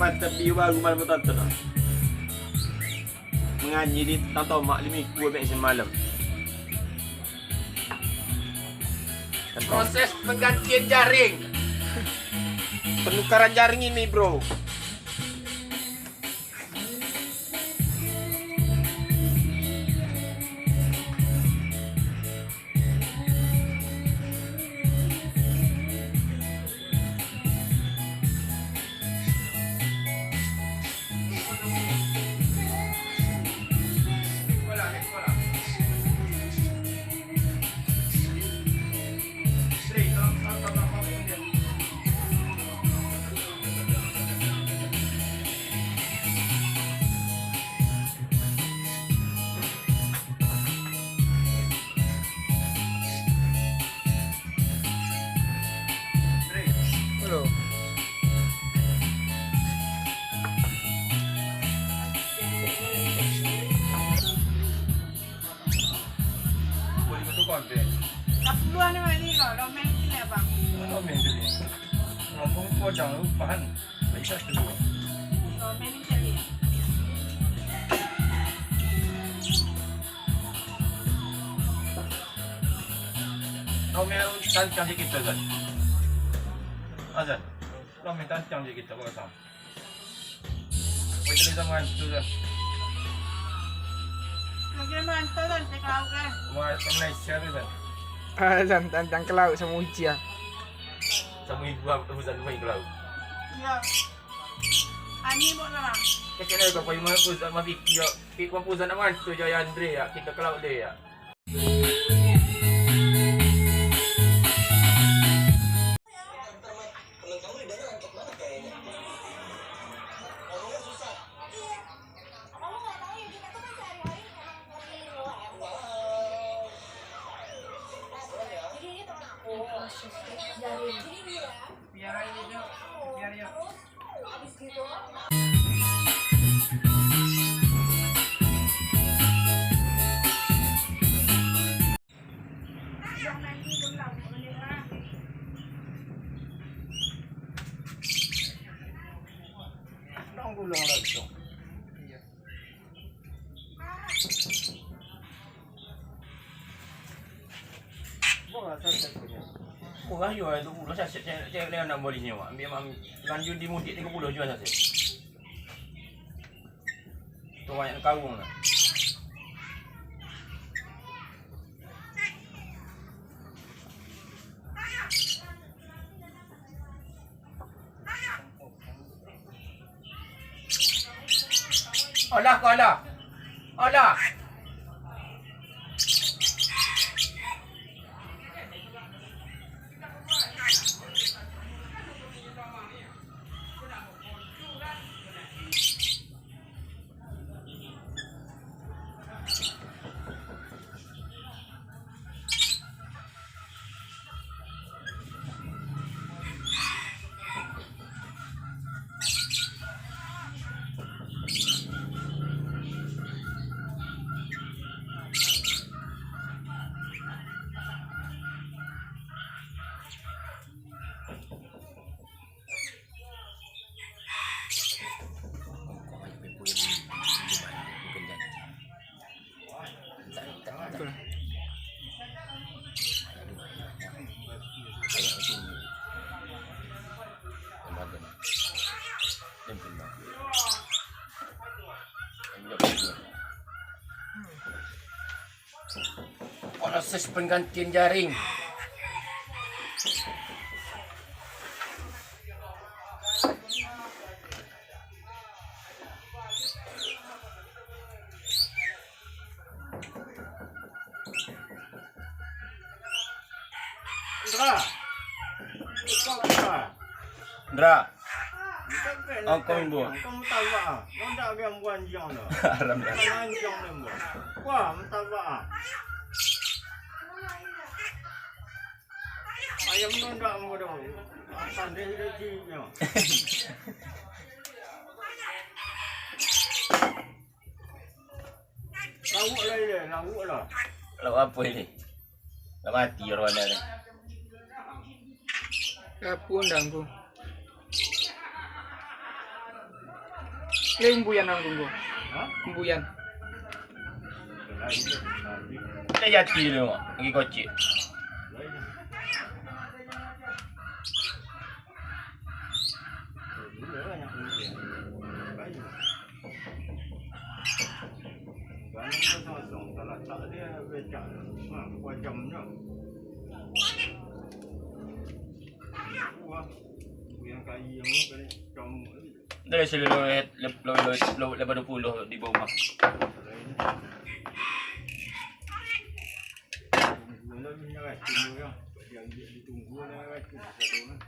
mata biu baru malam tonton lah. Mengaji di tentang mak limi ku ambil semalam. Proses penggantian jaring. Penukaran jaring ini, bro. Hello. Boleh betul konten. Tak perluan ni kau, romen ni abang. Oh, main jadi. Ngomong kau jangan lupa. Baca dulu. Romen ni cari. Kau main tancang sikit tu, Zan. Azan, kau main tancang sikit tu, kau rasa. Kau jadi zaman tu, Zan. Lagi mantap kan, cek kau kan. Kau Malaysia tu, Zan. Azan tantang ke laut sama uji ah. Sama ibu aku Zan main ke laut. Ya. Ani buat apa? Kecil kau pergi mana pun sama Vicky. Vicky kau pun nak mantu je Andre ya. Kita ke laut dia ya. Biar aja dia, biar ya. Dong gulung lah tu. Iya. Bukan saya punya. Kurang yo itu ulah saya lewat nak boleh nyawa. Ambil mam lanjut di mudik 30 jual saya. Tu banyak kawung lah. Alah kau alah. Alah. Proses penggantian jaring. Ndra. Oh, kau ibu. Kamu tahu ah? Kau tak biar buanjang dah. Haram dah. Buanjang dah buat. Wah, tahu ah? Ayam tu tak mau dah. Pandai rezekinya. Lauk lah dia, lauk lah. Lauk apa ini? Dah mati orang mana ni. Apa undang aku? Ini embuyan ang tunggu. Ha? Embuyan. Lain je. Lain. Dia jati dia tengok. Pergi kocik. Lain je. Bila lah yang kemudian. Lain je. Ganang kosong-kosong. Tak letak dia becak. Buat jamnya. Wah. Yang kayu yang ni kena kamu lagi. Dia selalu lepas 20 di bawah rumah. Lain je. Tunggu lagi ni kan. Tunggu kan. Yang ditunggu ni kan. Satu kan.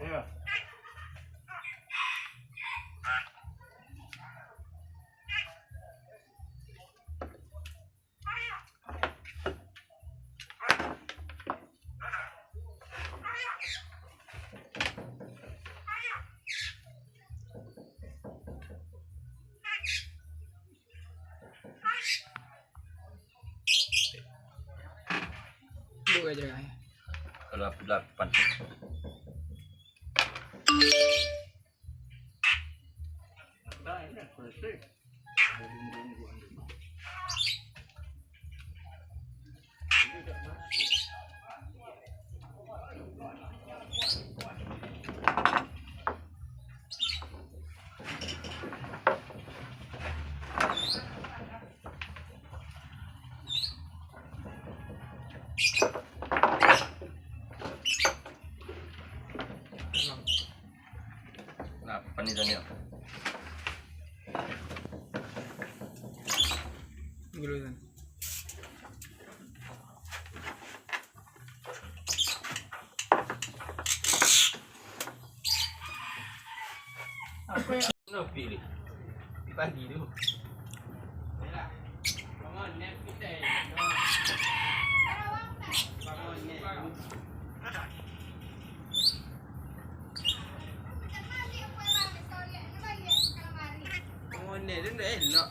Ya. Dua aja ya. Kalau 8. Dah ini selesai. Tunggu. Nah, panitan dia. Dulu kan. Apa yang nak pilih? Pagi tu. Ni dia dah elok.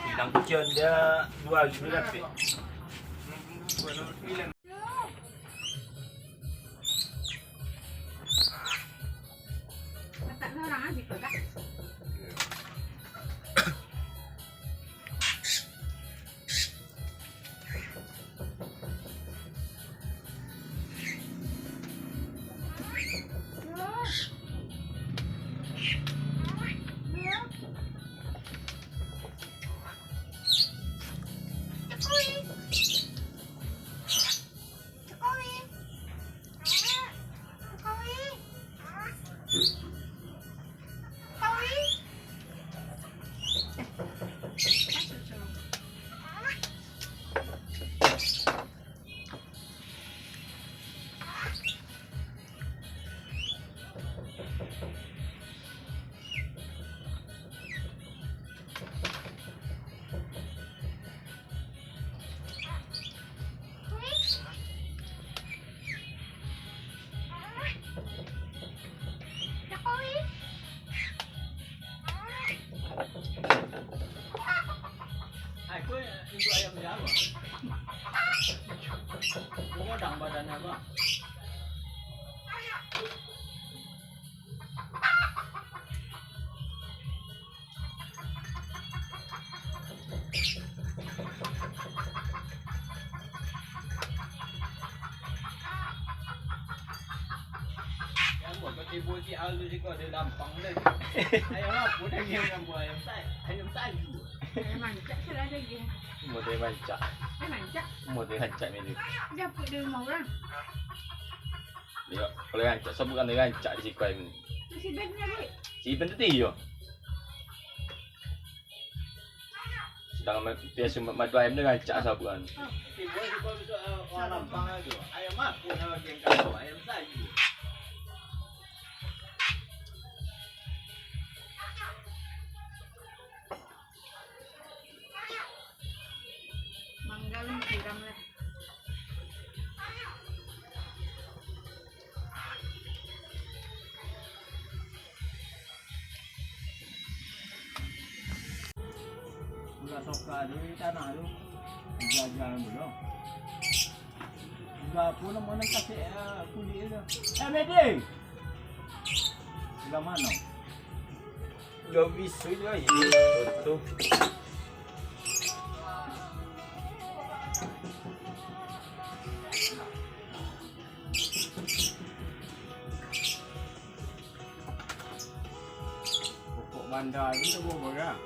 Hilang kucing dia 2 juga lebih. Tak ada orang aja tu tak? Aku induk ayam dia apa? Mengodang badannya apa? Yang buat tiba si Aldo si kau ada lampang dah. Ayam apa dah yang buat ayam sai? Ayam sai. Mancak saya ada lagi. Model mancak. Mancak. Model mancak ni dia. Dia pun dia rumah orang. Dia kalau mancak sebutkan dia mancak di sikai ni. Mesti dah ni. Si Iben tu dia. Sedang biasa madu ayam dia mancak sebutkan. Tiba si kau besok orang lampang lagi. Ayam apa nak yang kau? Ayam sai. Manggal ni tiram lah. tokar di tanah tu. Jajan dulu. Enggak pun mana kasih kulit tu. Medi. Sudah mana? Udah bisu je aja. Betul. Pokok bandar ni tu bawa barang.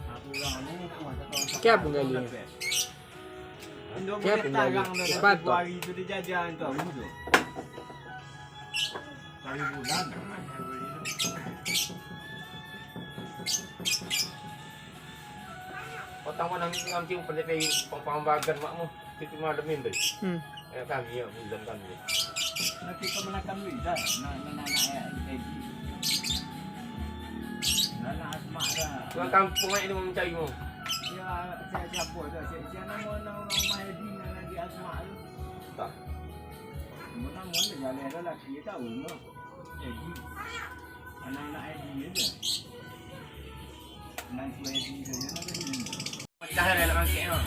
Aku orang ni pun tak tahu. Siapa kali ni? Siapa kali? Cepat tu. Hari tu dia jajan tu aku tu. Hari bulan. Otang mana ngam cium pada pergi pembagan makmu. Kita malam ni. Kami ya, bulan kami. Nak kita menakan duit dah. Nak Nak asma dah. Tuan kampung ni mau mencari mu. Ya, saya siapa dah. Saya nama orang Mahdi nak di asma tu. Tak. Mana dah jalan dah lah. Dia tahu no. Jadi anak-anak Edi aja. Anak Edi saja nak ni. Pecah dah dalam angkit tu.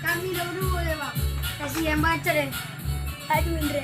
Kami dua-dua je bang. Kasih yang baca deh. Tak ada Indra.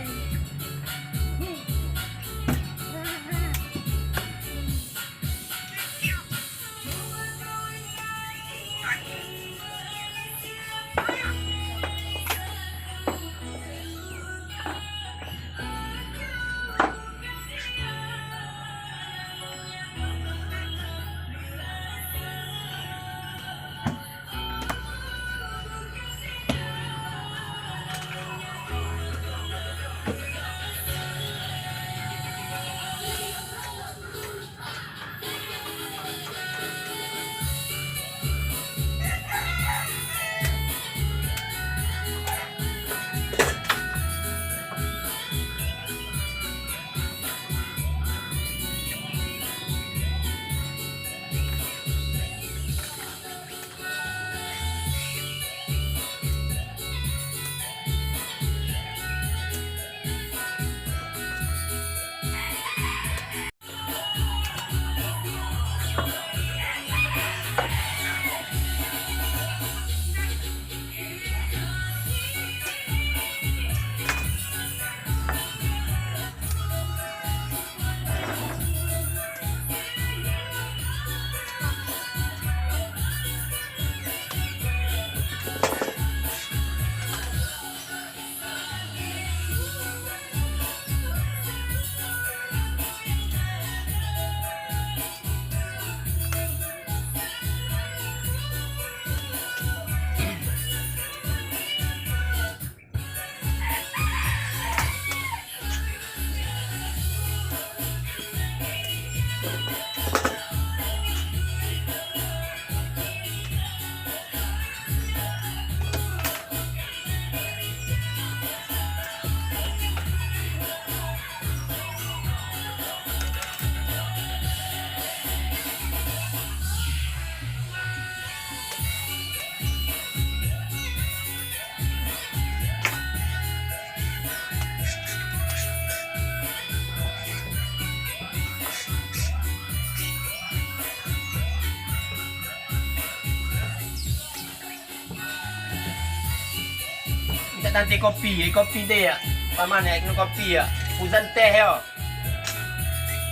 nanti kopi dia. Paman ya, itu kopi ya. Puzan teh ya.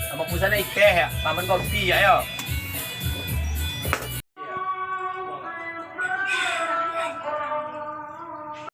Sama puzan teh ya. Paman kopi ya.